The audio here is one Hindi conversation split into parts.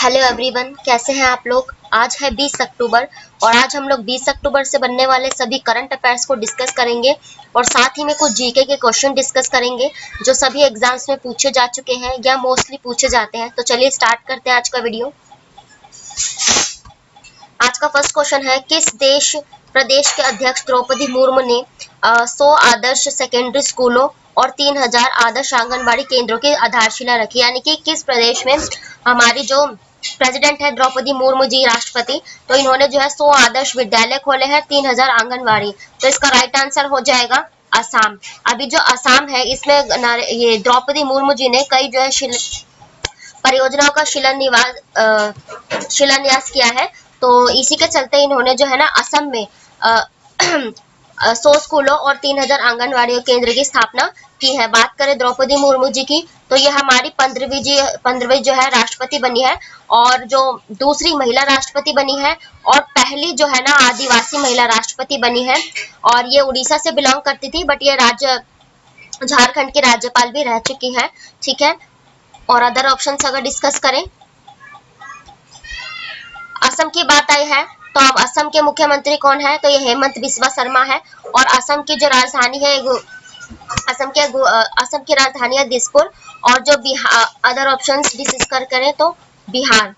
हेलो एवरीवन, कैसे हैं आप लोग। आज है 20 अक्टूबर और आज हम लोग 20 अक्टूबर से बनने वाले सभी करंट अफेयर्स को डिस्कस करेंगे और साथ ही में कुछ जीके के क्वेश्चन डिस्कस करेंगे जो सभी एग्जाम्स में पूछे जा चुके हैं या मोस्टली पूछे जाते हैं। तो चलिए स्टार्ट करते हैं आज का वीडियो। आज का फर्स्ट क्वेश्चन है, किस देश प्रदेश के अध्यक्ष द्रौपदी मुर्मू ने 100 आदर्श सेकेंडरी स्कूलों और 3000 आदर्श आंगनबाड़ी केंद्रों की आधारशिला रखी। यानी कि किस प्रदेश में हमारी जो प्रेसिडेंट है द्रौपदी मुर्मू जी राष्ट्रपति, तो इन्होंने जो है 100 आदर्श विद्यालय खोले हैं, 3000 आंगनबाड़ी। तो इसका राइट आंसर हो जाएगा असम। अभी जो असम है इसमें ये द्रौपदी मुर्मू जी ने कई जो है परियोजनाओं का शिलान्यास किया है। तो इसी के चलते इन्होंने जो है ना असम में 100 स्कूलों और 3000 आंगनबाड़ी केंद्र की स्थापना की है। बात करें द्रौपदी मुर्मू जी की, तो ये हमारी 15वीं जो है राष्ट्रपति बनी है और जो दूसरी महिला राष्ट्रपति बनी है और पहली जो है ना आदिवासी महिला राष्ट्रपति बनी है। और ये उड़ीसा से बिलोंग करती थी, बट ये झारखंड की राज्यपाल भी रह चुकी है। ठीक है, और अदर ऑप्शंस अगर डिस्कस करें, असम की बात आई है तो अब असम के मुख्यमंत्री कौन है, तो ये हेमंत बिस्वा शर्मा है। और असम की जो राजधानी है असम की राजधानी है दिसपुर। और जो बिहार, अदर ऑप्शंस डिस्कस करें तो बिहार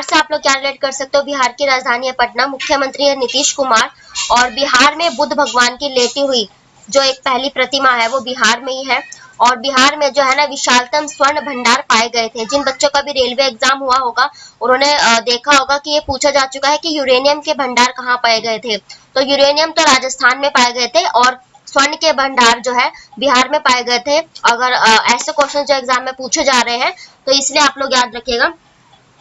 से आप लोग क्या रिलेट कर सकते हो, बिहार की राजधानी है पटना, मुख्यमंत्री है नीतीश कुमार। और बिहार में बुद्ध भगवान की लेटी हुई जो एक पहली प्रतिमा है वो बिहार में ही है। और बिहार में जो है ना विशालतम स्वर्ण भंडार पाए गए थे। जिन बच्चों का भी रेलवे एग्जाम हुआ होगा उन्होंने देखा होगा कि ये पूछा जा चुका है कि यूरेनियम के भंडार कहाँ पाए गए थे। तो यूरेनियम तो राजस्थान में पाए गए थे और स्वर्ण के भंडार जो है बिहार में पाए गए थे। अगर ऐसे क्वेश्चन जो एग्जाम में पूछे जा रहे हैं तो इसलिए आप लोग याद रखिएगा,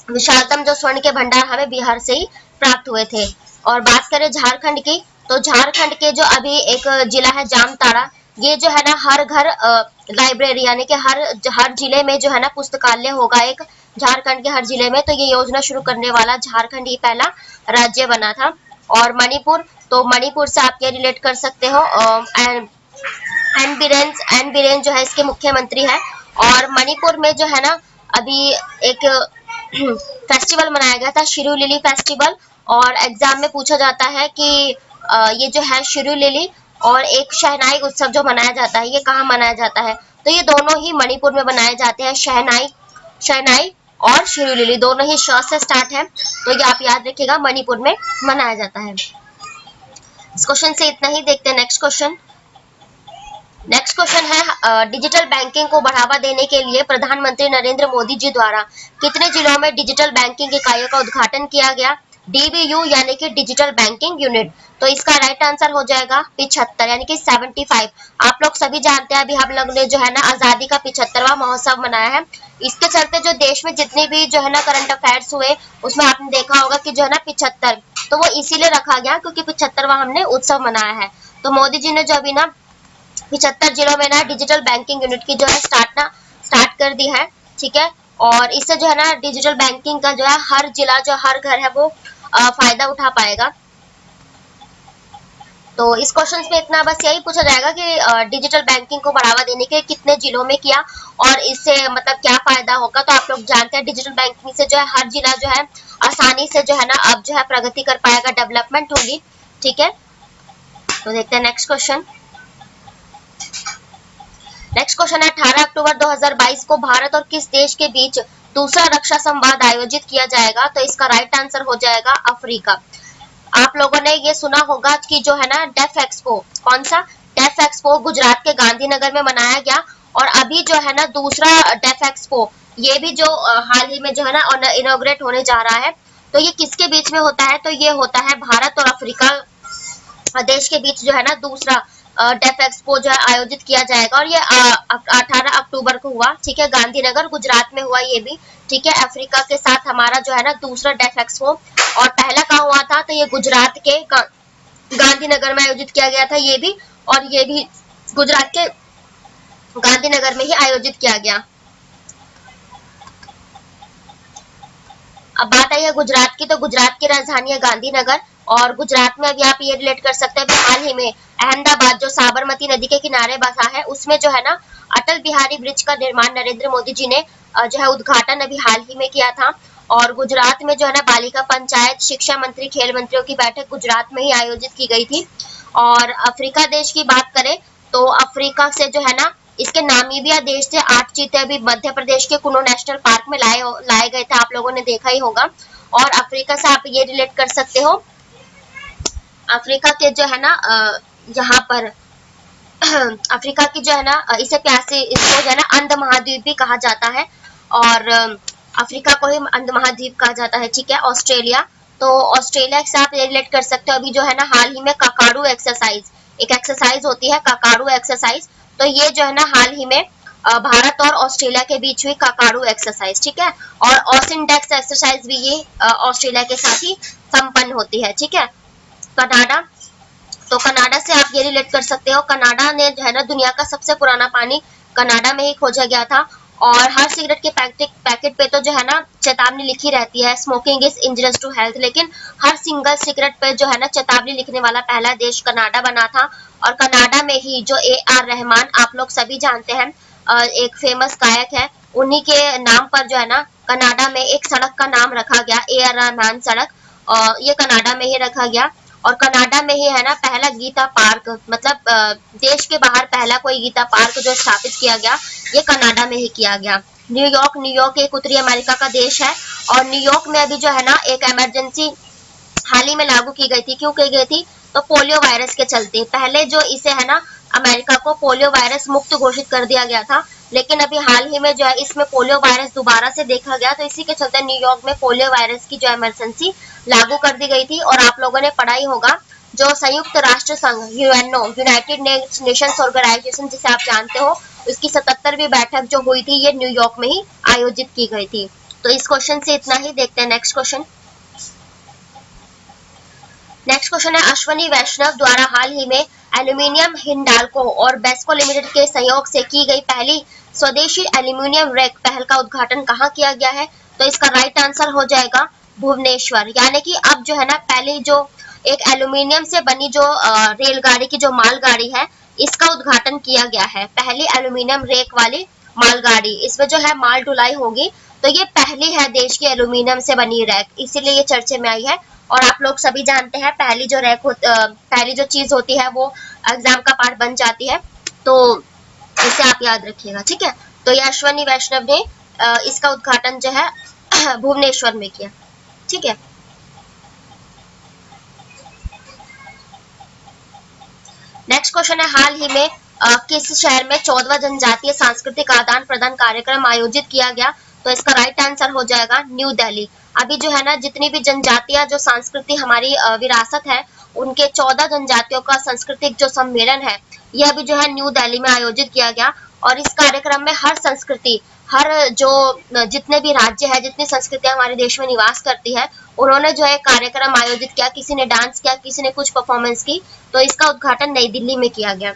विशालतम जो स्वर्ण के भंडार हमें बिहार से ही प्राप्त हुए थे। और बात करें झारखंड की, तो झारखंड के जो अभी एक जिला है जामताड़ा, ये जो है ना हर घर लाइब्रेरी यानी कि हर जिले में जो है ना पुस्तकालय होगा एक, झारखंड के हर जिले में। तो ये योजना शुरू करने वाला झारखंड ही पहला राज्य बना था। और मणिपुर, तो मणिपुर से आप ये रिलेट कर सकते हो, एन बीरेन जो है इसके मुख्यमंत्री है। और मणिपुर में जो है ना अभी एक फेस्टिवल मनाया गया था, शिरू लिली फेस्टिवल। और एग्जाम में पूछा जाता है कि ये जो है शिरू लिली और एक शहनाई उत्सव जो मनाया जाता है ये कहाँ मनाया जाता है, तो ये दोनों ही मणिपुर में मनाए जाते हैं। शहनाई और शिरू लिली दोनों ही श से स्टार्ट है, तो ये आप याद रखिएगा मणिपुर में मनाया जाता है। इस क्वेश्चन से इतना ही, देखते हैं नेक्स्ट क्वेश्चन। नेक्स्ट क्वेश्चन है, डिजिटल बैंकिंग को बढ़ावा देने के लिए प्रधानमंत्री नरेंद्र मोदी जी द्वारा कितने जिलों में डिजिटल बैंकिंग इकाइयों का उद्घाटन किया गया। डीबीयू यानी कि डिजिटल बैंकिंग यूनिट। तो इसका राइट आंसर हो जाएगा 75 यानी कि 75। आप लोग सभी जानते हैं अभी हम लोग ने जो है ना आजादी का 75वां महोत्सव मनाया है। इसके चलते जो देश में जितने भी जो है ना करंट अफेयर्स हुए उसमें आपने देखा होगा कि जो है ना 75, तो वो इसीलिए रखा गया क्योंकि 75वां हमने उत्सव मनाया है। तो मोदी जी ने जो अभी ना 75 जिलों में ना डिजिटल बैंकिंग यूनिट की जो है स्टार्ट कर दी है। ठीक है, और इससे जो है ना डिजिटल बैंकिंग का जो है हर जिला जो हर घर है वो फायदा उठा पाएगा। तो इस क्वेश्चन में इतना बस यही पूछा जाएगा कि डिजिटल बैंकिंग को बढ़ावा देने के कितने जिलों में किया और इससे मतलब क्या फायदा होगा। तो आप लोग जानते हैं डिजिटल बैंकिंग से जो है हर जिला जो है आसानी से जो है ना अब जो है प्रगति कर पाएगा, डेवलपमेंट होगी। ठीक है, तो देखते हैं नेक्स्ट क्वेश्चन। नेक्स्ट क्वेश्चन है, 18 अक्टूबर 2022 को भारत और किस देश के बीच दूसरा रक्षा संवाद आयोजित किया जाएगा। तो इसका राइट आंसर हो जाएगा अफ्रीका। आप लोगों ने ये सुना होगा कि जो है ना डेफ एक्सपो, कौन सा डेफ एक्सपो गुजरात के गांधीनगर में मनाया गया। और अभी जो है ना दूसरा डेफ एक्सपो ये भी जो हाल ही में जो है ना इनॉग्रेट होने जा रहा है। तो ये किसके बीच में होता है, तो ये होता है भारत और अफ्रीका देश के बीच जो है ना दूसरा डेफ एक्सपो जो है आयोजित किया जाएगा। और ये 18 अक्टूबर को हुआ। ठीक है, गांधीनगर गुजरात में हुआ ये भी। ठीक है, अफ्रीका के साथ हमारा जो है ना दूसरा डेफ एक्सपो। और पहला कहाँ हुआ था, तो ये गुजरात के गांधीनगर में आयोजित किया गया था ये भी, और ये भी गुजरात के गांधीनगर में ही आयोजित किया गया। अब बात आई है गुजरात की, तो गुजरात की राजधानी है गांधीनगर। और गुजरात में अभी आप ये रिलेट कर सकते हैं हाल ही में अहमदाबाद जो साबरमती नदी के किनारे बसा है उसमें जो है ना अटल बिहारी ब्रिज का निर्माण नरेंद्र मोदी जी ने जो है उद्घाटन अभी हाल ही में किया था। और गुजरात में जो है ना बालिका पंचायत, शिक्षा मंत्री, खेल मंत्रियों की बैठक गुजरात में ही आयोजित की गई थी। और अफ्रीका देश की बात करें तो अफ्रीका से जो है ना इसके नामीबिया देश से 8 चीते अभी मध्य प्रदेश के कुनो नेशनल पार्क में लाए गए थे, आप लोगों ने देखा ही होगा। और अफ्रीका से आप ये रिलेट कर सकते हो, अफ्रीका के जो है ना यहाँ पर अफ्रीका की जो है ना इसे प्यासे इसको जो है ना अंध महाद्वीप भी कहा जाता है। और अफ्रीका को ही अंध महाद्वीप कहा जाता है, ठीक है। ऑस्ट्रेलिया, तो ऑस्ट्रेलिया से आप रिलेट कर सकते हो, अभी जो है ना हाल ही में काकारू एक्सरसाइज, एक एक्सरसाइज होती है काकारू एक्सरसाइज, तो ये जो है ना हाल ही में भारत और ऑस्ट्रेलिया के बीच हुई काकारू एक्सरसाइज, ठीक है। और ऑसिनडेक्स एक्सरसाइज भी ये ऑस्ट्रेलिया के साथ ही संपन्न होती है, ठीक है। कनाडा, तो कनाडा से आप ये रिलेट कर सकते हो, कनाडा ने जो है ना दुनिया का सबसे पुराना पानी कनाडा में ही खोजा गया था। और हर सिगरेट के पैकेट पे तो जो है ना चेतावनी लिखी रहती है, smoking is injurious to health, लेकिन हर सिंगल सिगरेट पे जो है ना चेतावनी लिखने वाला पहला देश कनाडा बना था। और कनाडा में ही जो AR रहमान, आप लोग सभी जानते हैं, एक फेमस गायक है, उन्हीं के नाम पर जो है ना कनाडा में एक सड़क का नाम रखा गया, AR रहमान सड़क, ये कनाडा में ही रखा गया। और कनाडा में ही है ना पहला गीता पार्क, मतलब देश के बाहर पहला कोई गीता पार्क जो स्थापित किया गया, ये कनाडा में ही किया गया। न्यूयॉर्क एक उत्तरी अमेरिका का देश है, और न्यूयॉर्क में अभी जो है ना एक इमरजेंसी हाल ही में लागू की गई थी। क्यों की गई थी? तो पोलियो वायरस के चलते। पहले जो इसे है ना अमेरिका को पोलियो वायरस मुक्त घोषित कर दिया गया था, लेकिन अभी हाल ही में जो है इसमें पोलियो वायरस दोबारा से देखा गया, तो इसी के चलते न्यूयॉर्क में पोलियो वायरस की जो इमरजेंसी लागू कर दी गई थी। और आप लोगों ने पढ़ा ही होगा, जो संयुक्त राष्ट्र संघ यूएनओ, यूनाइटेड नेशंस ऑर्गेनाइजेशन जिसे आप जानते हो, उसकी 77वीं बैठक जो हुई थी ये न्यूयॉर्क में ही आयोजित की गई थी। तो इस क्वेश्चन से इतना ही। देखते हैं नेक्स्ट क्वेश्चन। नेक्स्ट क्वेश्चन है, अश्वनी वैष्णव द्वारा हाल ही में एल्यूमिनियम हिंडाल्को और बेस्को लिमिटेड के सहयोग से की गई पहली स्वदेशी एल्यूमिनियम रैक पहल का उद्घाटन कहाँ किया गया है? तो इसका राइट आंसर हो जाएगा भुवनेश्वर। यानी कि अब जो है ना पहले जो एक एल्यूमिनियम से बनी जो रेलगाड़ी की जो मालगाड़ी है, इसका उद्घाटन किया गया है, पहली एल्यूमिनियम रैक वाली मालगाड़ी। इसमें जो है माल ढुलाई होगी, तो ये पहली है देश की एल्यूमिनियम से बनी रैक, इसीलिए ये चर्चे में आई है। और आप लोग सभी जानते हैं पहली जो चीज होती है वो एग्जाम का पार्ट बन जाती है, तो इसे आप याद रखिएगा, ठीक है। तो ये अश्वनी वैष्णव ने इसका उद्घाटन जो है भुवनेश्वर में किया, ठीक है। नेक्स्ट क्वेश्चन है, हाल ही में किस शहर में 14वां जनजातीय सांस्कृतिक आदान प्रदान कार्यक्रम आयोजित किया गया? तो इसका राइट आंसर हो जाएगा न्यू दिल्ली। अभी जो है ना जितनी भी जनजातियां जो सांस्कृतिक हमारी विरासत है, उनके 14 जनजातियों का सांस्कृतिक जो सम्मेलन है, यह अभी जो है न्यू दिल्ली में आयोजित किया गया। और इस कार्यक्रम में हर संस्कृति, हर जो जितने भी राज्य है, जितनी संस्कृतियां हमारे देश में निवास करती है, उन्होंने जो है कार्यक्रम आयोजित किया, किसी ने डांस किया, किसी ने कुछ परफॉर्मेंस की। तो इसका उद्घाटन नई दिल्ली में किया गया।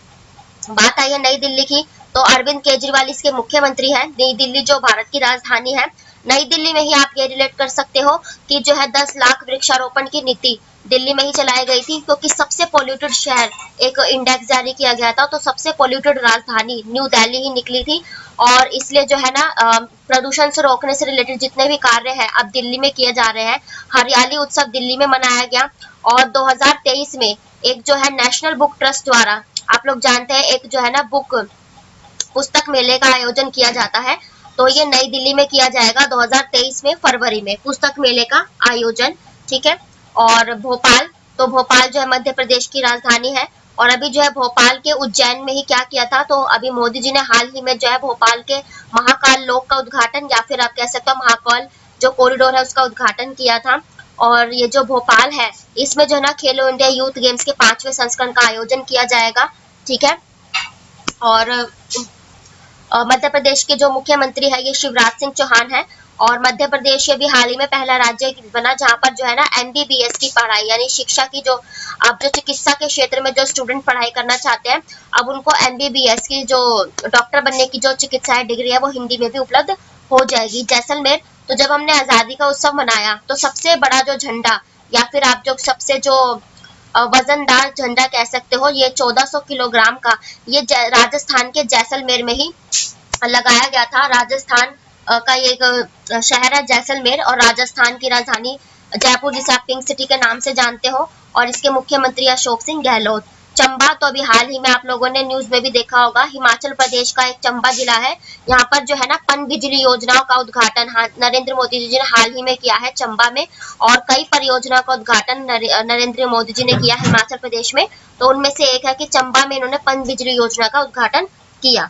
बात आई है नई दिल्ली की, तो अरविंद केजरीवाल इसके मुख्यमंत्री हैं। नई दिल्ली जो भारत की राजधानी है, नई दिल्ली में ही आप ये रिलेट कर सकते हो कि जो है 10 लाख वृक्षारोपण की नीति दिल्ली में ही चलाई गई थी, क्योंकि सबसे पोल्यूटेड शहर एक इंडेक्स जारी किया गया था, तो सबसे पोल्यूटेड राजधानी न्यू दिल्ली ही निकली थी। और इसलिए जो है ना प्रदूषण से रोकने से रिलेटेड जितने भी कार्य हैं अब दिल्ली में किए जा रहे हैं। हरियाली उत्सव दिल्ली में मनाया गया। और 2023 में एक जो है नेशनल बुक ट्रस्ट द्वारा, आप लोग जानते हैं एक जो है ना पुस्तक मेले का आयोजन किया जाता है, तो ये नई दिल्ली में किया जाएगा 2023 में फरवरी में पुस्तक मेले का आयोजन, ठीक है। और भोपाल, तो भोपाल जो है मध्य प्रदेश की राजधानी है। और अभी जो है भोपाल के उज्जैन में ही क्या किया था, तो अभी मोदी जी ने हाल ही में जो है भोपाल के महाकाल लोक का उद्घाटन, या फिर आप कह सकते हो महाकाल जो कॉरिडोर है उसका उद्घाटन किया था। और ये जो भोपाल है, इसमें जो है ना खेलो इंडिया यूथ गेम्स के 5वें संस्करण का आयोजन किया जाएगा, ठीक है। और मध्य प्रदेश के जो मुख्यमंत्री है ये शिवराज सिंह चौहान है। और मध्य प्रदेश ये भी हाल ही में पहला राज्य बना जहां पर जो है ना MBBS की पढ़ाई, यानी शिक्षा की जो अब जो चिकित्सा के क्षेत्र में जो स्टूडेंट पढ़ाई करना चाहते हैं, अब उनको MBBS की जो डॉक्टर बनने की जो चिकित्सा डिग्री है वो हिंदी में भी उपलब्ध हो जाएगी। जैसलमेर, तो जब हमने आजादी का उत्सव मनाया, तो सबसे बड़ा जो झंडा, या फिर आप जो सबसे जो वजनदार झंडा कह सकते हो, ये 1400 किलोग्राम का, ये राजस्थान के जैसलमेर में ही लगाया गया था। राजस्थान का ये एक शहर है जैसलमेर, और राजस्थान की राजधानी जयपुर, जिसे आप पिंक सिटी के नाम से जानते हो, और इसके मुख्यमंत्री अशोक सिंह गहलोत। चंबा तो अभी हाल ही में आप लोगों ने न्यूज में भी देखा होगा, हिमाचल प्रदेश का एक चंबा जिला है। यहाँ पर जो है ना पन बिजली योजनाओं का उद्घाटन नरेंद्र मोदी जी ने हाल ही में किया है चंबा में, और कई परियोजनाओं का उद्घाटन नरेंद्र मोदी जी ने किया हिमाचल प्रदेश में। तो उनमें से एक है कि चंबा में इन्होंने पन बिजली योजना का उद्घाटन किया।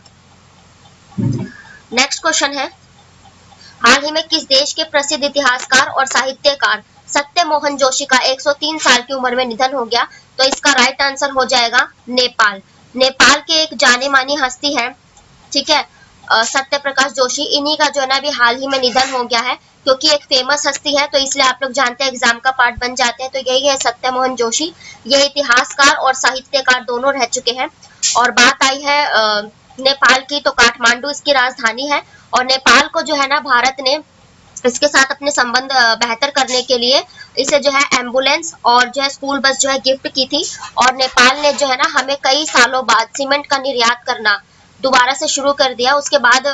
नेक्स्ट क्वेश्चन है, हाल ही में किस देश के प्रसिद्ध इतिहासकार और साहित्यकार सत्य मोहन जोशी का 103 साल की उम्र में निधन हो गया? तो इसका राइट आंसर हो जाएगा नेपाल। नेपाल के एक जाने मानी हस्ती है, ठीक है, सत्य प्रकाश जोशी, इन्हीं का जो है ना अभी हाल ही में निधन हो गया है। क्योंकि एक फेमस हस्ती है तो इसलिए आप लोग जानते हैं एग्जाम का पार्ट बन जाते हैं। तो यही है सत्य मोहन जोशी, ये इतिहासकार और साहित्यकार दोनों रह चुके हैं। और बात आई है नेपाल की, तो काठमांडू इसकी राजधानी है, और नेपाल को जो है ना भारत ने इसके साथ अपने संबंध बेहतर करने के लिए इसे जो है एम्बुलेंस और जो है स्कूल बस जो है गिफ्ट की थी। और नेपाल ने जो है ना हमें कई सालों बाद सीमेंट का निर्यात करना दोबारा से शुरू कर दिया। उसके बाद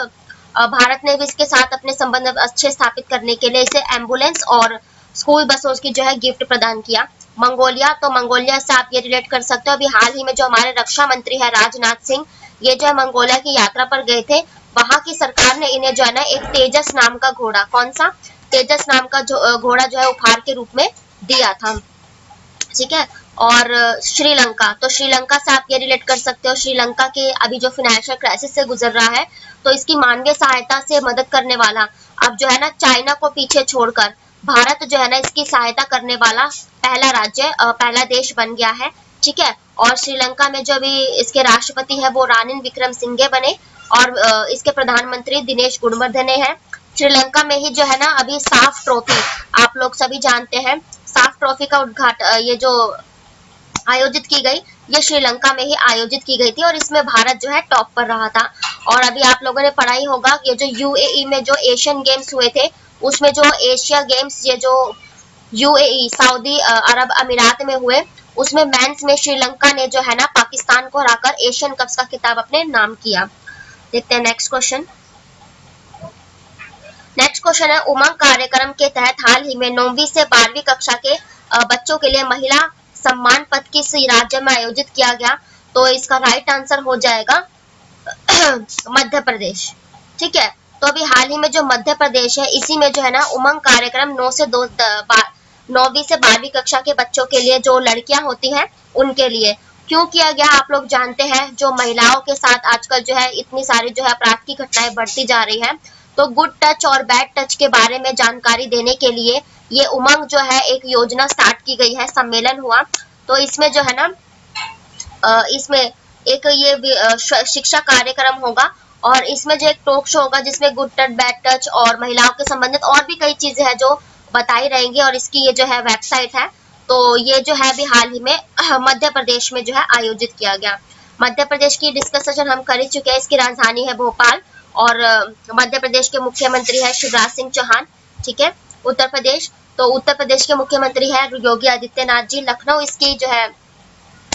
भारत ने भी इसके साथ अपने संबंध अच्छे स्थापित करने के लिए इसे एम्बुलेंस और स्कूल बसों की जो है गिफ्ट प्रदान किया। मंगोलिया, तो मंगोलिया से आप ये रिलेट कर सकते हो, अभी हाल ही में जो हमारे रक्षा मंत्री है राजनाथ सिंह, ये जो है मंगोलिया की यात्रा पर गए थे। वहां की सरकार ने इन्हें जो है ना एक तेजस नाम का घोड़ा, कौन सा तेजस नाम का जो घोड़ा जो है उपहार के रूप में दिया था, ठीक है। और श्रीलंका, तो श्रीलंका से आप ये रिलेट कर सकते हो, श्रीलंका के अभी जो फाइनेंशियल क्राइसिस से गुजर रहा है, तो इसकी मानवीय सहायता से मदद करने वाला अब जो है ना चाइना को पीछे छोड़कर भारत जो है ना इसकी सहायता करने वाला पहला राज्य, पहला देश बन गया है, ठीक है। और श्रीलंका में जो अभी इसके राष्ट्रपति है वो रानिल विक्रमसिंघे बने, और इसके प्रधानमंत्री दिनेश गुणवर्धने हैं। श्रीलंका में ही जो है ना अभी साफ ट्रॉफी, आप लोग सभी जानते हैं, साफ ट्रॉफी का उद्घाटन ये जो आयोजित की गई, ये श्रीलंका में ही आयोजित की गई थी, और इसमें भारत जो है टॉप पर रहा था। और अभी आप लोगों ने पढ़ा ही होगा, ये जो यूएई में जो एशियन गेम्स हुए थे, उसमें जो एशिया गेम्स ये जो यूएई सऊदी अरब अमीरात में हुए, उसमें मेंस में श्रीलंका ने जो है ना पाकिस्तान को हराकर एशियन कप्स का खिताब अपने नाम किया। देखते हैं नेक्स्ट क्वेश्चन। नेक्स्ट क्वेश्चन है, उमंग कार्यक्रम के तहत हाल ही में 9वीं से 12वीं कक्षा के बच्चों के लिए महिला सम्मान पद किस राज्य में आयोजित किया गया? तो इसका राइट आंसर हो जाएगा मध्य प्रदेश, ठीक है। तो अभी हाल ही में जो मध्य प्रदेश है, इसी में जो है ना उमंग कार्यक्रम 9वीं से 12वीं कक्षा के बच्चों के लिए, जो लड़कियां होती हैं उनके लिए क्यों किया गया? आप लोग जानते हैं जो महिलाओं के साथ आजकल जो है इतनी सारी जो है अपराध की घटनाएं बढ़ती जा रही हैं, तो गुड टच और बैड टच के बारे में जानकारी देने के लिए ये उमंग जो है एक योजना स्टार्ट की गई है, सम्मेलन हुआ। तो इसमें जो है ना इसमें एक ये शिक्षा कार्यक्रम होगा, और इसमें जो एक टॉक शो होगा जिसमें गुड टच, बैड टच और महिलाओं के संबंधित और भी कई चीजें हैं जो बताई रहेंगी, और इसकी ये जो है वेबसाइट है। तो ये जो है अभी हाल ही में मध्य प्रदेश में जो है आयोजित किया गया। मध्य प्रदेश की डिस्कशन हम कर ही चुके हैं, इसकी राजधानी है भोपाल, और मध्य प्रदेश के मुख्यमंत्री है शिवराज सिंह चौहान, ठीक है। उत्तर प्रदेश, तो उत्तर प्रदेश के मुख्यमंत्री है योगी आदित्यनाथ जी। लखनऊ इसकी जो है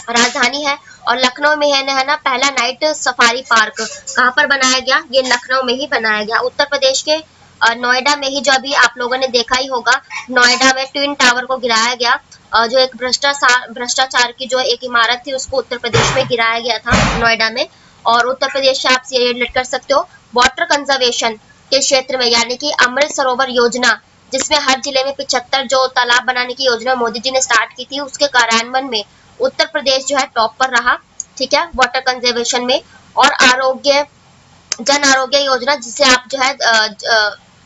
राजधानी है, और लखनऊ में है ना पहला नाइट सफारी पार्क कहाँ पर बनाया गया? ये लखनऊ में ही बनाया गया। उत्तर प्रदेश के नोएडा में ही, जो अभी आप लोगों ने देखा ही होगा, नोएडा में ट्विन टावर को गिराया गया, जो एक भ्रष्टाचार की जो एक इमारत थी उसको उत्तर प्रदेश में गिराया गया था नोएडा में। और उत्तर प्रदेश से आप ये रिलेट कर सकते हो वाटर कंजर्वेशन के क्षेत्र में, यानी कि अमृत सरोवर योजना, जिसमें हर जिले में 75 जो तालाब बनाने की योजना मोदी जी ने स्टार्ट की थी, उसके कार्यान्वयन में उत्तर प्रदेश जो है टॉप पर रहा, ठीक है, वाटर कंजर्वेशन में। और जन आरोग्य योजना, जिसे आप जो है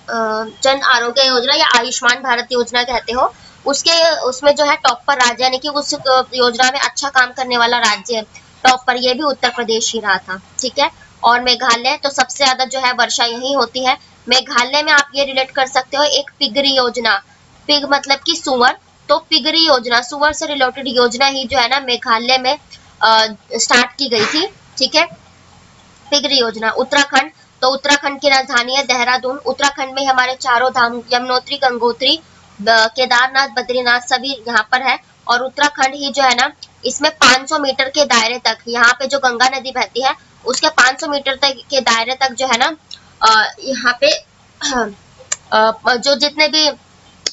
जन आरोग्य योजना या आयुष्मान भारत योजना कहते हो, उसमें जो है टॉप पर राज्य, यानी कि उस योजना में अच्छा काम करने वाला राज्य टॉप पर, ये भी उत्तर प्रदेश ही रहा था, ठीक है। और मेघालय, तो सबसे ज्यादा जो है वर्षा यही होती है मेघालय में। आप ये रिलेट कर सकते हो एक पिगरी योजना, पिग मतलब कि सुअर, तो पिगरी योजना, सुअर से रिलेटेड योजना ही जो है ना मेघालय में स्टार्ट की गई थी, ठीक है, पिगरी योजना। उत्तराखंड, तो उत्तराखंड की राजधानी है देहरादून। उत्तराखंड में हमारे चारों धाम यमुनोत्री, गंगोत्री, केदारनाथ, बद्रीनाथ सभी यहाँ पर है। और उत्तराखंड ही जो है ना इसमें 500 मीटर के दायरे तक, यहाँ पे जो गंगा नदी बहती है उसके 500 मीटर तक के दायरे तक जो है ना यहाँ पे जो जितने भी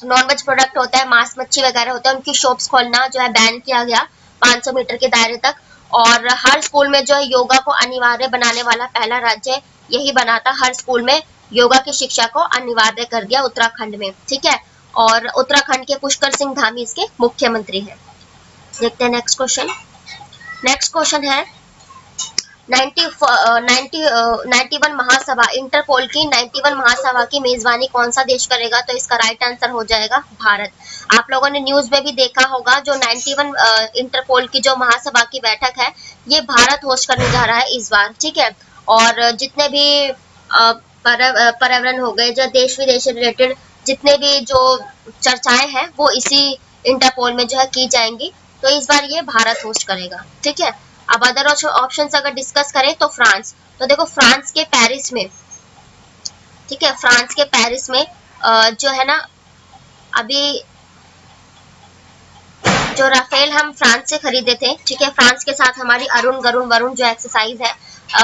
नॉन वेज प्रोडक्ट होता है, मांस मच्छी वगैरह होता है, उनकी शॉप्स खोलना जो है बैन किया गया 500 मीटर के दायरे तक। और हर स्कूल में जो है योगा को अनिवार्य बनाने वाला पहला राज्य यही बना था। हर स्कूल में योगा की शिक्षा को अनिवार्य कर दिया उत्तराखंड में, ठीक है। और उत्तराखंड के पुष्कर सिंह धामी इसके मुख्यमंत्री हैं। देखते हैं नेक्स्ट क्वेश्चन। नेक्स्ट क्वेश्चन है 91 महासभा, इंटरपोल की 91 महासभा की मेजबानी कौन सा देश करेगा? तो इसका राइट आंसर हो जाएगा भारत। आप लोगों ने न्यूज में भी देखा होगा, जो 91 इंटरपोल की जो महासभा की बैठक है, ये भारत होस्ट करने जा रहा है इस बार, ठीक है। और जितने भी पर्यावरण हो गए, जो देश विदेश से रिलेटेड जितने भी जो चर्चाएं हैं, वो इसी इंटरपोल में जो है की जाएंगी। तो इस बार ये भारत होस्ट करेगा, ठीक है। अब अदर ऑप्शंस अगर डिस्कस करें तो फ्रांस, तो देखो फ्रांस के पेरिस में, ठीक है, फ्रांस के पेरिस में जो है ना, अभी जो राफेल हम फ्रांस से खरीदे थे, ठीक है, फ्रांस के साथ हमारी अरुण गरुण वरुण जो एक्सरसाइज है,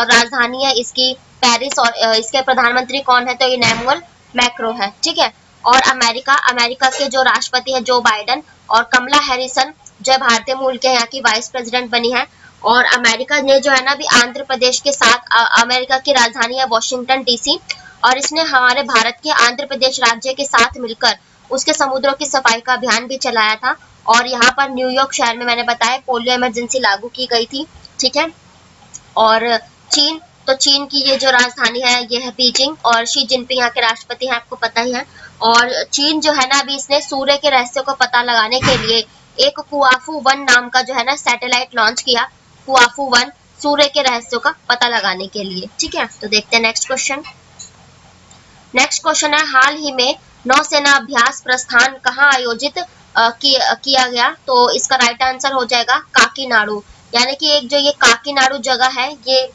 राजधानी है इसकी पेरिस, और इसके प्रधानमंत्री कौन है? तो इमैनुअल मैक्रोन है, ठीक है। और अमेरिका के जो राष्ट्रपति है जो बाइडेन, और कमला हैरिसन जो भारतीय मूल के यहाँ की वाइस प्रेसिडेंट बनी है। और अमेरिका ने जो है ना अभी आंध्र प्रदेश के साथ, अमेरिका की राजधानी है वॉशिंगटन डीसी, और इसने हमारे भारत के आंध्र प्रदेश राज्य के साथ मिलकर उसके समुद्रों की सफाई का अभियान भी चलाया था। और यहाँ पर न्यूयॉर्क शहर में मैंने बताया पोलियो इमरजेंसी लागू की गई थी, ठीक है। और चीन, तो चीन की ये जो राजधानी है ये है बीजिंग, और शी जिनपिंग यहाँ के राष्ट्रपति हैं, आपको पता ही है। और चीन जो है ना अभी इसने सूर्य के रहस्य को पता लगाने के लिए एक कुआफू 1 नाम का जो है ना सैटेलाइट लॉन्च किया। कुआफू 1 सूर्य के रहस्यों का पता लगाने के लिए, ठीक है। तो देखते हैं नेक्स्ट क्वेश्चन। नेक्स्ट क्वेश्चन है, हाल ही में नौसेना अभ्यास प्रस्थान कहाँ आयोजित किया गया? तो इसका राइट आंसर हो जाएगा काकीनाडू, यानी कि एक जो ये काकीनाडू जगह है, ये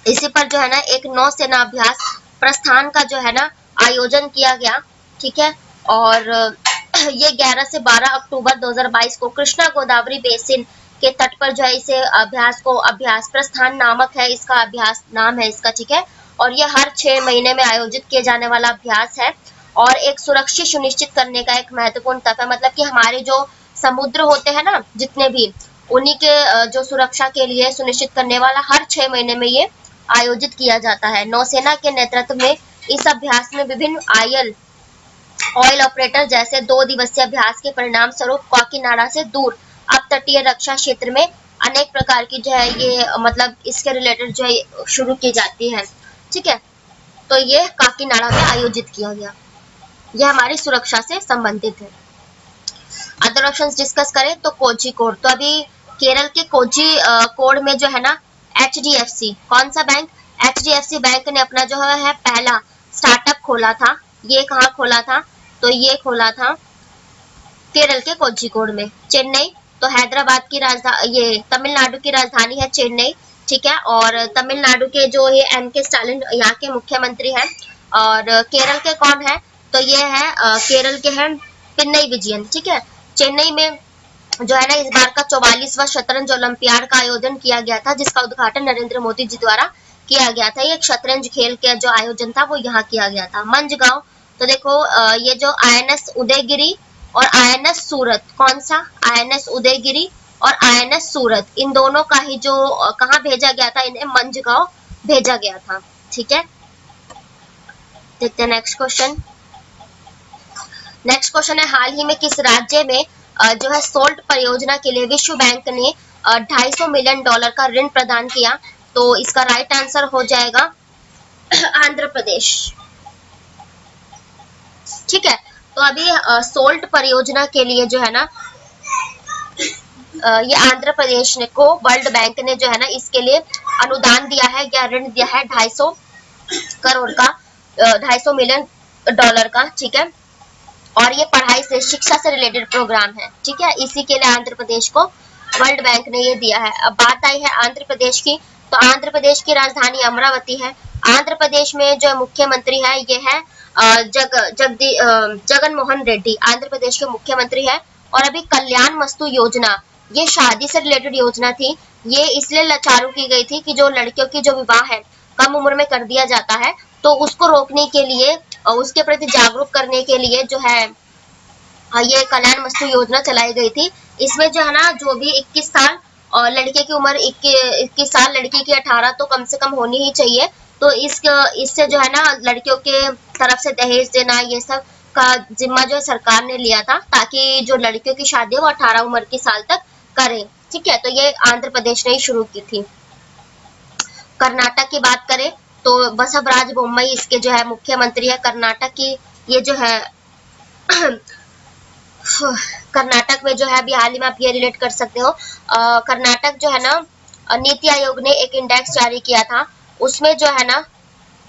इसी पर जो है ना एक नौसेना अभ्यास प्रस्थान का जो है ना आयोजन किया गया, ठीक है। और ये 11 से 12 अक्टूबर 2022 को कृष्णा गोदावरी बेसिन के तट पर जो है इसे अभ्यास प्रस्थान नामक है, इसका अभ्यास नाम है इसका, ठीक है। और ये हर 6 महीने में आयोजित किए जाने वाला अभ्यास है, और एक सुरक्षित सुनिश्चित करने का एक महत्वपूर्ण तथ्य है। मतलब कि हमारे जो समुद्र होते हैं ना जितने भी, उन्हीं के जो सुरक्षा के लिए सुनिश्चित करने वाला हर 6 महीने में ये आयोजित किया जाता है। नौसेना के नेतृत्व में इस अभ्यास में विभिन्न ऑयल ऑपरेटर जैसे 2 दिवसीय अभ्यास के परिणाम स्वरूप काकीनाडा से दूर अब तटीय रक्षा क्षेत्र में अनेक प्रकार की जो है ये मतलब इसके रिलेटेड जो है शुरू की जाती है, ठीक है। तो ये काकीनाडा में आयोजित किया गया, यह हमारी सुरक्षा से संबंधित है। अदर ऑप्शंस डिस्कस करें तो कोझिकोड, तो अभी केरल के कोझिकोड में जो है ना HDFC, कौन सा बैंक? HDFC बैंक ने अपना जो है पहला स्टार्टअप खोला था। ये कहाँ खोला था? तो ये खोला था केरल के कोझिकोड में। चेन्नई, तो हैदराबाद की राजधानी, ये तमिलनाडु की राजधानी है चेन्नई, ठीक है। और तमिलनाडु के जो ये MK स्टालिन यहाँ के मुख्यमंत्री हैं। और केरल के कौन है? तो ये है केरल के हैं पिनई विजयन, ठीक है। चेन्नई में जो है ना इस बार का 44वां शतरंज ओलंपियाड का आयोजन किया गया था, जिसका उद्घाटन नरेंद्र मोदी जी द्वारा किया गया था। ये शतरंज खेल का जो आयोजन था वो यहाँ किया गया था। मंझगांव, तो देखो ये जो INS उदयगिरी और INS सूरत, कौन सा? INS उदयगिरी और INS सूरत, इन दोनों का ही जो कहाँ भेजा गया था, इन्हें मंझगांव भेजा गया था, ठीक है। देखते हैं नेक्स्ट क्वेश्चन। नेक्स्ट क्वेश्चन है, हाल ही में किस राज्य में जो है सोल्ट परियोजना के लिए विश्व बैंक ने $250 मिलियन का ऋण प्रदान किया? तो इसका राइट आंसर हो जाएगा आंध्र प्रदेश, ठीक है। तो अभी सोल्ट परियोजना के लिए जो है ना ये आंध्र प्रदेश ने को वर्ल्ड बैंक ने जो है ना इसके लिए अनुदान दिया है या ऋण दिया है 250 करोड़ का, $250 मिलियन का, ठीक है। और ये पढ़ाई से, शिक्षा से रिलेटेड प्रोग्राम है, ठीक है। इसी के लिए आंध्र प्रदेश को वर्ल्ड बैंक ने ये दिया है। अब बात आई है आंध्र प्रदेश की, तो आंध्र प्रदेश की राजधानी अमरावती है। आंध्र प्रदेश में जो मुख्यमंत्री है ये है जगन मोहन रेड्डी, आंध्र प्रदेश के मुख्यमंत्री है। और अभी कल्याण मस्तु योजना, ये शादी से रिलेटेड योजना थी। ये इसलिए चालू की गई थी कि जो लड़कियों की जो विवाह है कम उम्र में कर दिया जाता है, तो उसको रोकने के लिए उसके प्रति जागरूक करने के लिए जो है ये कल्याण वस्तु योजना चलाई गई थी। इसमें जो है ना जो भी 21 साल और लड़के की उम्र 21 साल, लड़की की 18 तो कम से कम होनी ही चाहिए। तो इससे जो है ना लड़कियों के तरफ से दहेज देना ये सब का जिम्मा जो है सरकार ने लिया था, ताकि जो लड़कियों की शादी है वो 18 उम्र के साल तक करें। ठीक है, तो ये आंध्र प्रदेश ने ही शुरू की थी। कर्नाटक की बात करें तो बसवराज बोम्मई इसके जो है मुख्यमंत्री है कर्नाटक की। ये जो है कर्नाटक में जो है अभी हाल ही में आप ये रिलेट कर सकते हो, कर्नाटक जो है ना नीति आयोग ने एक इंडेक्स जारी किया था, उसमें जो है ना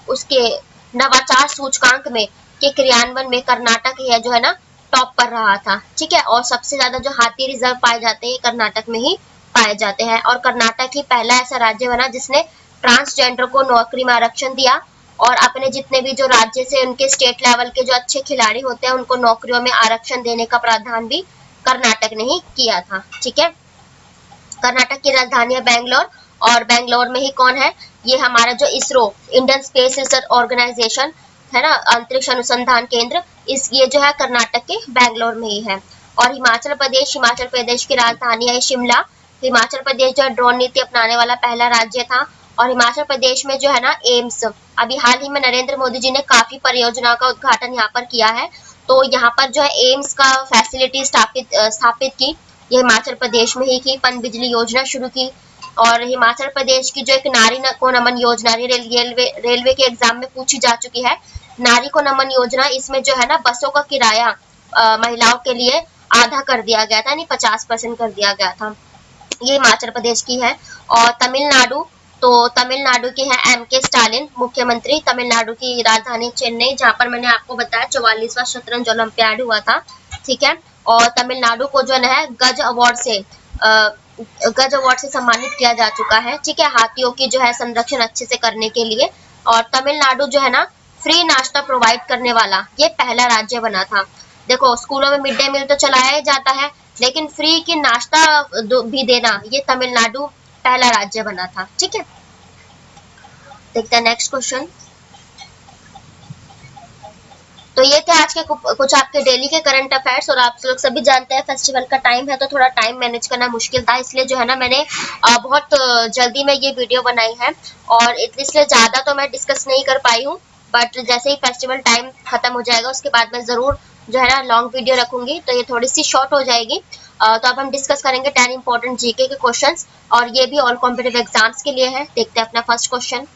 उसके नवाचार सूचकांक में के क्रियान्वयन में कर्नाटक है जो है ना टॉप पर रहा था। ठीक है, और सबसे ज्यादा जो हाथी रिजर्व पाए जाते हैं कर्नाटक में ही पाए जाते हैं, और कर्नाटक ही पहला ऐसा राज्य बना जिसने ट्रांसजेंडर को नौकरी में आरक्षण दिया, और अपने जितने भी जो राज्य से उनके स्टेट लेवल के जो अच्छे खिलाड़ी होते हैं उनको नौकरियों में आरक्षण देने का प्रावधान भी कर्नाटक ने ही किया था। ठीक है, कर्नाटक की राजधानी है बैंगलोर, और बैंगलोर में ही कौन है, ये हमारा जो ISRO Indian Space Research Organisation है ना, अंतरिक्ष अनुसंधान केंद्र, इस ये जो है कर्नाटक के बैंगलोर में ही है। और हिमाचल प्रदेश की राजधानी है शिमला। हिमाचल प्रदेश जो ड्रोन नीति अपनाने वाला पहला राज्य था, और हिमाचल प्रदेश में जो है ना एम्स, अभी हाल ही में नरेंद्र मोदी जी ने काफी परियोजनाओं का उद्घाटन यहाँ पर किया है, तो यहाँ पर जो है एम्स का फैसिलिटी स्थापित की, ये हिमाचल प्रदेश में ही की। पनबिजली योजना शुरू की, और हिमाचल प्रदेश की जो एक नारी को नमन योजना रेलवे के एग्जाम में पूछी जा चुकी है, नारी को नमन योजना, इसमें जो है ना बसों का किराया महिलाओं के लिए आधा कर दिया गया था, यानी 50% कर दिया गया था। ये हिमाचल प्रदेश की है। और तमिलनाडु, तो तमिलनाडु के हैं एम के स्टालिन मुख्यमंत्री। तमिलनाडु की राजधानी चेन्नई, जहां पर मैंने आपको बताया 44वां शतरंज ओलंपियाड हुआ था। ठीक है, और तमिलनाडु को जो है गज अवार्ड से सम्मानित किया जा चुका है। ठीक है, हाथियों की जो है संरक्षण अच्छे से करने के लिए। और तमिलनाडु जो है ना फ्री नाश्ता प्रोवाइड करने वाला ये पहला राज्य बना था। देखो स्कूलों में मिड डे मील तो चलाया ही जाता है, लेकिन फ्री की नाश्ता भी देना ये तमिलनाडु पहला राज्य बना था। ठीक है, देखते हैं नेक्स्ट क्वेश्चन। तो ये थे आज के कुछ आपके डेली के करंट अफेयर्स, और आप लोग सभी जानते हैं फेस्टिवल का टाइम है तो थोड़ा टाइम मैनेज करना मुश्किल था, इसलिए जो है ना मैंने बहुत जल्दी में ये वीडियो बनाई है, और इसलिए ज्यादा तो मैं डिस्कस नहीं कर पाई हूँ, बट जैसे ही फेस्टिवल टाइम खत्म हो जाएगा उसके बाद मैं जरूर जो है ना लॉन्ग वीडियो रखूंगी, तो ये थोड़ी सी शॉर्ट हो जाएगी। तो अब हम डिस्कस करेंगे 10 इंपॉर्टेंट जीके के क्वेश्चंस, और ये भी ऑल कॉम्पिटिटिव एग्जाम्स के लिए है। देखते हैं अपना फर्स्ट क्वेश्चन।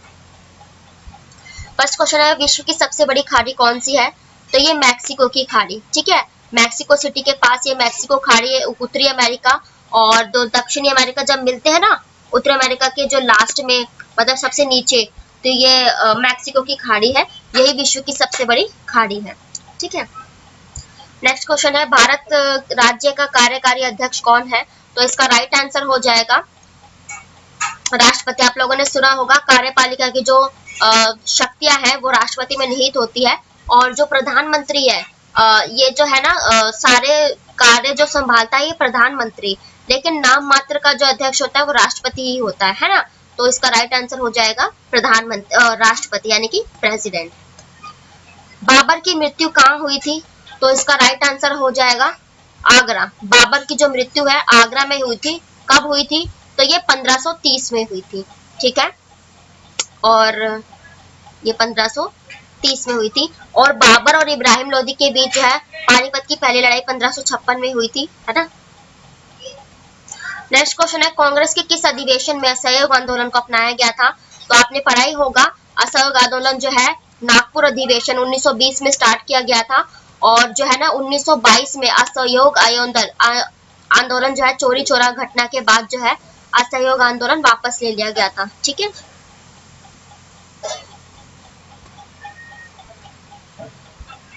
फर्स्ट क्वेश्चन है विश्व की सबसे बड़ी खाड़ी कौन सी है, तो ये मैक्सिको की खाड़ी। ठीक है, मैक्सिको सिटी के पास ये मैक्सिको खाड़ी है। उत्तरी अमेरिका और दो दक्षिणी अमेरिका जब मिलते हैं ना, उत्तरी अमेरिका के जो लास्ट में मतलब सबसे नीचे, तो ये मैक्सिको की खाड़ी है, यही विश्व की सबसे बड़ी खाड़ी है। ठीक है, नेक्स्ट क्वेश्चन है भारत राज्य का कार्यकारी अध्यक्ष कौन है, तो इसका राइट आंसर हो जाएगा राष्ट्रपति। आप लोगों ने सुना होगा कार्यपालिका की जो शक्तियां हैं वो राष्ट्रपति में निहित होती है, और जो प्रधानमंत्री है ये जो है ना सारे कार्य जो संभालता है ये प्रधानमंत्री, लेकिन नाम मात्र का जो अध्यक्ष होता है वो राष्ट्रपति ही होता है ना, तो इसका राइट आंसर हो जाएगा राष्ट्रपति यानी कि प्रेसिडेंट। बाबर की मृत्यु कहाँ हुई थी, तो इसका राइट आंसर हो जाएगा आगरा। बाबर की जो मृत्यु है आगरा में हुई थी। कब हुई थी, तो ये 1530 में हुई थी। ठीक है, और ये 1530 में हुई थी। और बाबर और इब्राहिम लोदी के बीच जो है पानीपत की पहली लड़ाई 1556 में हुई थी, है ना। नेक्स्ट क्वेश्चन है कांग्रेस के किस अधिवेशन में असहयोग आंदोलन को अपनाया गया था, तो आपने पढ़ा ही होगा असहयोग आंदोलन जो है नागपुर अधिवेशन 1920 में स्टार्ट किया गया था, और जो है ना 1922 में असहयोग आंदोलन जो है चोरी चोरा घटना के बाद जो है असहयोग आंदोलन वापस ले लिया गया था। ठीक है,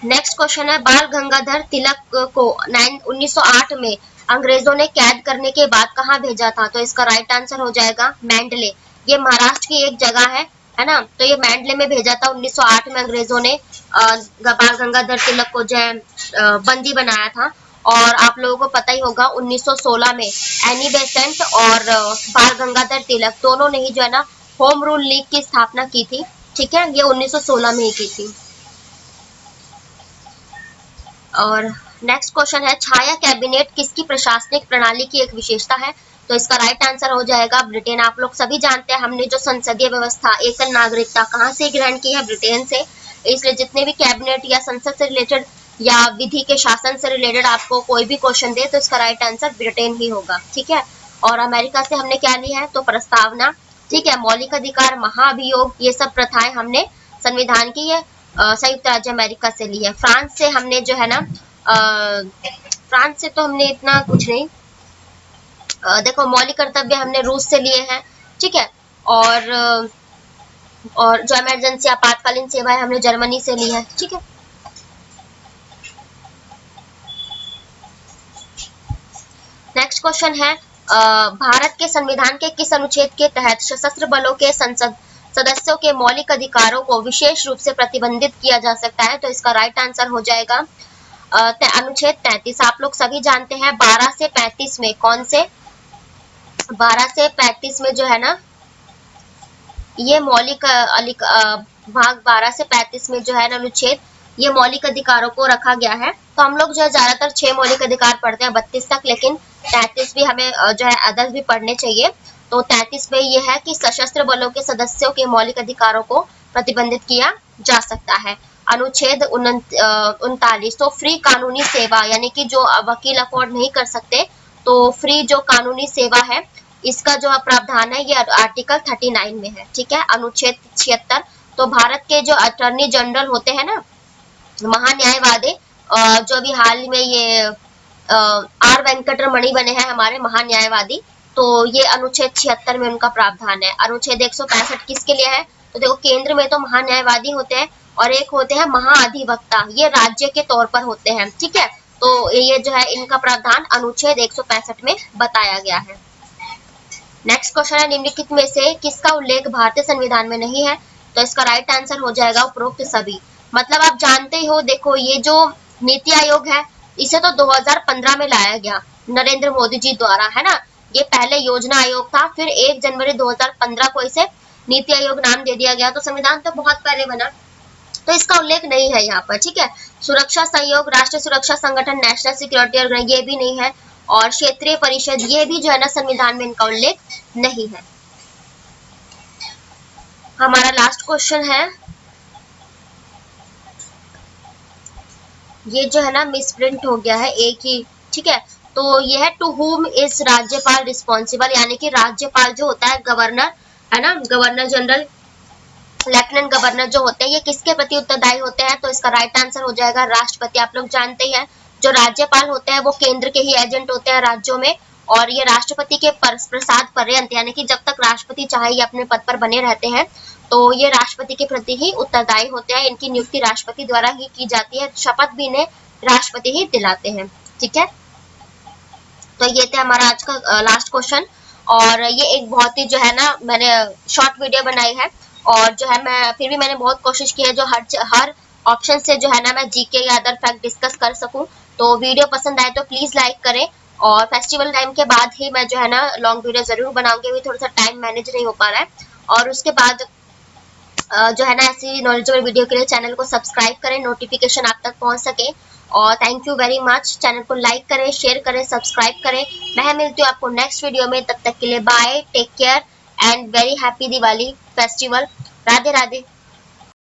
नेक्स्ट क्वेश्चन है बाल गंगाधर तिलक को 1908 में अंग्रेजों ने कैद करने के बाद कहाँ भेजा था, तो इसका राइट आंसर हो जाएगा मैंडले। ये महाराष्ट्र की एक जगह है ना, तो ये मैंडले में भेजा था 1908 में अंग्रेजों ने बाल गंगाधर तिलक को जो है बंदी बनाया था। और आप लोगों को पता ही होगा 1916 में एनी बेसेंट और बाल गंगाधर तिलक दोनों ने ही जो है ना होम रूल लीग की स्थापना की थी। ठीक है, ये 1916 में ही की थी। और नेक्स्ट क्वेश्चन है, छाया कैबिनेट किसकी प्रशासनिक प्रणाली की एक विशेषता है? तो इसका राइट आंसर हो जाएगा ब्रिटेन। आप लोग सभी जानते हैं हमने जो संसदीय व्यवस्था एकल नागरिकता कहाँ से ग्रहण की है? ब्रिटेन से। इसलिए जितने भी कैबिनेट या संसद से रिलेटेड या विधि के शासन से रिलेटेड आपको कोई भी क्वेश्चन दे तो इसका राइट आंसर ब्रिटेन ही होगा, ठीक है। और अमेरिका से हमने क्या लिया है? तो प्रस्तावना, ठीक है। मौलिक अधिकार, महाभियोग, ये सब प्रथाएं हमने संविधान की ये संयुक्त राज्य अमेरिका से ली है। फ्रांस से हमने जो है ना फ्रांस से तो हमने इतना कुछ नहीं, देखो मौलिक कर्तव्य हमने रूस से लिए हैं, ठीक है। और जो इमरजेंसी आपातकालीन सेवाएं हमने जर्मनी से ली है, ठीक है। नेक्स्ट क्वेश्चन है, भारत के संविधान के किस अनुच्छेद के तहत सशस्त्र बलों के संसद सदस्यों के मौलिक अधिकारों को विशेष रूप से प्रतिबंधित किया जा सकता है? तो इसका राइट आंसर हो जाएगा अनुच्छेद 33। आप लोग सभी जानते हैं 12 से 35 में, कौन से 12 से 35 में जो है ना ये मौलिक भाग 12 से 35 में जो है ना अनुच्छेद, ये मौलिक अधिकारों को रखा गया है। तो हम लोग जो है ज्यादातर 6 मौलिक अधिकार पढ़ते हैं 32 तक, लेकिन 33 भी हमें जो है अदर्स भी पढ़ने चाहिए। तो 33 में ये है कि सशस्त्र बलों के सदस्यों के मौलिक अधिकारों को प्रतिबंधित किया जा सकता है। अनुच्छेद 39, तो फ्री कानूनी सेवा, यानी कि जो वकील अफोर्ड नहीं कर सकते, तो फ्री जो कानूनी सेवा है इसका जो प्रावधान है ये आर्टिकल 39 में है, ठीक है। अनुच्छेद 76, तो भारत के जो अटॉर्नी जनरल होते हैं ना, महान्यायवादी, जो अभी हाल में ये आर वेंकटरमणि बने हैं हमारे महान्यायवादी, तो ये अनुच्छेद 76 में उनका प्रावधान है। अनुच्छेद 165 किसके लिए है? तो देखो केंद्र में तो महान्यायवादी होते हैं और एक होते हैं महाअधिवक्ता, ये राज्य के तौर पर होते हैं, ठीक है। तो ये जो है इनका प्रावधान अनुच्छेद 165 में बताया गया है। नेक्स्ट क्वेश्चन है, निम्नलिखित में से किसका उल्लेख भारतीय संविधान में नहीं है? तो इसका राइट आंसर हो जाएगा उपरोक्त सभी। मतलब आप जानते ही हो, देखो ये जो नीति आयोग है इसे तो 2015 में लाया गया नरेंद्र मोदी जी द्वारा, है ना। ये पहले योजना आयोग था, फिर 1 जनवरी 2015 को इसे नीति आयोग नाम दे दिया गया। तो संविधान तो बहुत पहले बना, तो इसका उल्लेख नहीं है यहाँ पर, ठीक है। सुरक्षा सहयोग, राष्ट्रीय सुरक्षा संगठन, नेशनल सिक्योरिटी ऑर्गेनाइजेशन, ये भी नहीं है। और क्षेत्रीय परिषद, ये भी जो है ना संविधान में इनका उल्लेख नहीं है। हमारा लास्ट क्वेश्चन है, ये जो है ना मिसप्रिंट हो गया है एक ही, ठीक है। तो ये है टू हुम इज राज्यपाल रिस्पॉन्सिबल, यानी कि राज्यपाल जो होता है गवर्नर, है ना, गवर्नर जनरल, लेफ्टिनेंट गवर्नर जो होते हैं ये किसके प्रति उत्तरदायी होते हैं? तो इसका राइट आंसर हो जाएगा राष्ट्रपति। आप लोग जानते हैं जो राज्यपाल होते हैं वो केंद्र के ही एजेंट होते हैं राज्यों में, और ये राष्ट्रपति के प्रसाद पर्यंत, यानी कि जब तक राष्ट्रपति चाहे ये अपने पद पर बने रहते हैं, तो ये राष्ट्रपति के प्रति ही उत्तरदायी होते हैं। इनकी नियुक्ति राष्ट्रपति द्वारा ही की जाती है, शपथ भी इन्हें राष्ट्रपति ही दिलाते हैं, ठीक है। तो ये थे हमारा आज का लास्ट क्वेश्चन, और ये एक बहुत ही जो है ना मैंने शॉर्ट वीडियो बनाई है, और जो है मैं फिर भी मैंने बहुत कोशिश की है जो हर ऑप्शन से जो है ना मैं जीके या अदर फैक्ट डिस्कस कर सकूं। तो वीडियो पसंद आए तो प्लीज लाइक करें, और फेस्टिवल टाइम के बाद ही मैं जो है ना लॉन्ग वीडियो जरूर बनाऊंगी, अभी थोड़ा सा टाइम मैनेज नहीं हो पा रहा है। और उसके बाद जो है ना ऐसी नॉलेजेबल वीडियो के लिए चैनल को सब्सक्राइब करें, नोटिफिकेशन आप तक पहुंच सके। और thank you very much, channel को लाइक करें, शेयर करें, सब्सक्राइब करें। मैं मिलती हूँ आपको नेक्स्ट वीडियो में, तब तक के लिए bye, take care and very happy Diwali festival. Radhe Radhe.